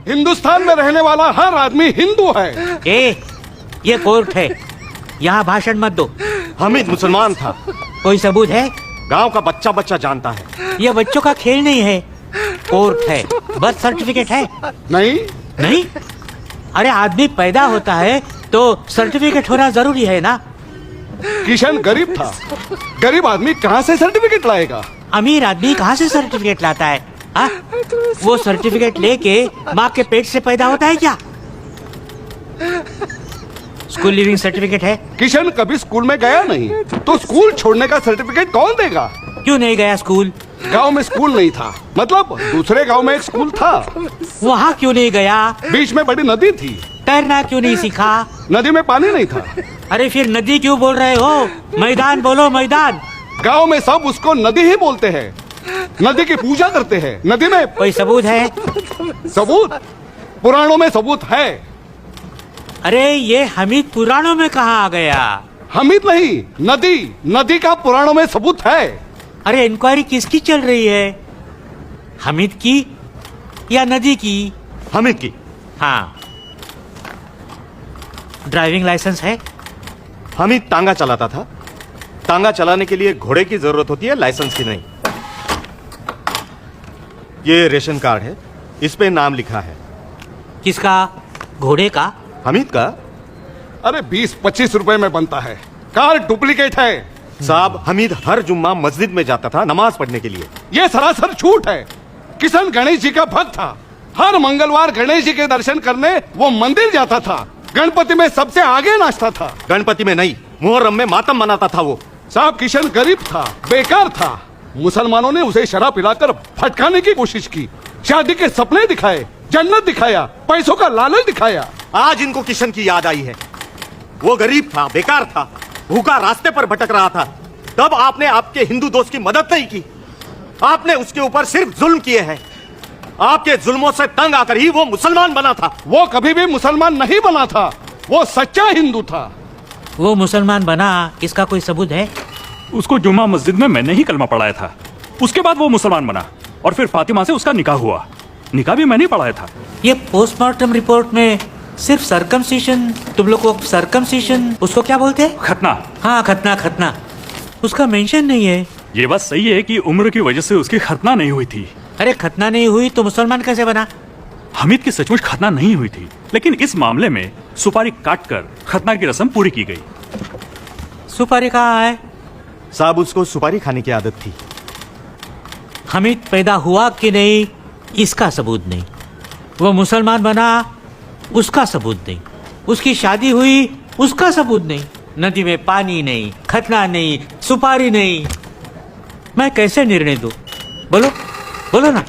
हिंदुस्तान में रहने वाला हर आदमी हिंदू है। ये कोर्ट है, यहाँ भाषण मत दो। हामिद मुसलमान था। कोई सबूत है? गांव का बच्चा बच्चा जानता है। ये बच्चों का खेल नहीं है, कोर्ट है। बर्थ सर्टिफिकेट है? नहीं। अरे आदमी पैदा होता है तो सर्टिफिकेट होना जरूरी है ना। किशन गरीब था, गरीब आदमी कहाँ से सर्टिफिकेट लाएगा? अमीर आदमी कहाँ से सर्टिफिकेट लाता है? वो सर्टिफिकेट लेके माँ के पेट से पैदा होता है क्या? स्कूल लिविंग सर्टिफिकेट है? किशन कभी स्कूल में गया नहीं, तो स्कूल छोड़ने का सर्टिफिकेट कौन देगा? क्यों नहीं गया स्कूल? गांव में स्कूल नहीं था, मतलब दूसरे गांव में एक स्कूल था। वहाँ क्यों नहीं गया? बीच में बड़ी नदी थी। तैरना क्यों नहीं सीखा? नदी में पानी नहीं था। अरे फिर नदी क्यों बोल रहे हो? मैदान बोलो, मैदान। गांव में सब उसको नदी ही बोलते हैं, नदी की पूजा करते हैं। नदी में कोई सबूत है? सबूत? पुराणों में सबूत है। अरे ये हमीद पुराणों में कहाँ आ गया? हमीद नहीं, नदी का पुराणों में सबूत है। अरे इंक्वायरी किसकी चल रही है? हमीद की या नदी की? हामिद की। हाँ। ड्राइविंग लाइसेंस है? हामिद तांगा चलाता था। तांगा चलाने के लिए घोड़े की जरूरत होती है, लाइसेंस की नहीं। ये रेशन कार्ड है, इस पे नाम लिखा है। किसका? घोड़े का? हामिद का। अरे 20-25 रुपए में बनता है, कार्ड डुप्लीकेट है। साहब, हमीद हर जुम्मा मस्जिद में जाता था नमाज पढ़ने के लिए। ये सरासर झूठ है। किशन गणेश जी का भक्त था। हर मंगलवार गणेश जी के दर्शन करने वो मंदिर जाता था। गणपति में सबसे आगे नाचता था। गणपति में नहीं, मुहर्रम में मातम मनाता था वो। साहब, किशन गरीब था, बेकार था। मुसलमानों ने उसे शराब पिलाकर भटकाने की कोशिश की, शादी के सपने दिखाए, जन्नत दिखाया, पैसों का लालच दिखाया। आज इनको किशन की याद आई है। वो गरीब था, बेकार था, भूखा रास्ते पर भटक रहा था। तब आपने आपके हिंदू दोस्त की मदद नहीं की। आपने उसके ऊपर सिर्फ जुल्म किए हैं। आपके जुल्मों से तंग आकर ही वो मुसलमान बना था। वो कभी भी मुसलमान नहीं बना था, वो सच्चा हिंदू था। वो मुसलमान बना, इसका कोई सबूत है? उसको जुम्मा मस्जिद में मैंने ही कलमा पढ़ाया था। उसके बाद वो मुसलमान बना और फिर फातिमा से उसका निकाह हुआ। निकाह भी मैंने ही पढ़ाया था। ये पोस्टमार्टम रिपोर्ट में सिर्फ सर्कमसिशन, तुम लोग को सर्कमसिशन, उसको क्या बोलते हैं? खतना। हाँ, खतना। उसका मेंशन नहीं है। ये बात सही है कि उम्र की वजह से उसकी खतना नहीं हुई थी। अरे खतना नहीं हुई तो मुसलमान कैसे बना? हामिद की सचमुच खतना नहीं हुई थी, लेकिन इस मामले में सुपारी काटकर खतना की रस्म पूरी की गई। सुपारी कहाँ है? साहब, उसको सुपारी खाने की आदत थी। हमीद पैदा हुआ कि नहीं, इसका सबूत नहीं। वो मुसलमान बना, उसका सबूत नहीं। उसकी शादी हुई, उसका सबूत नहीं। नदी में पानी नहीं, खतना नहीं, सुपारी नहीं। मैं कैसे निर्णय दूं? बोलो ना।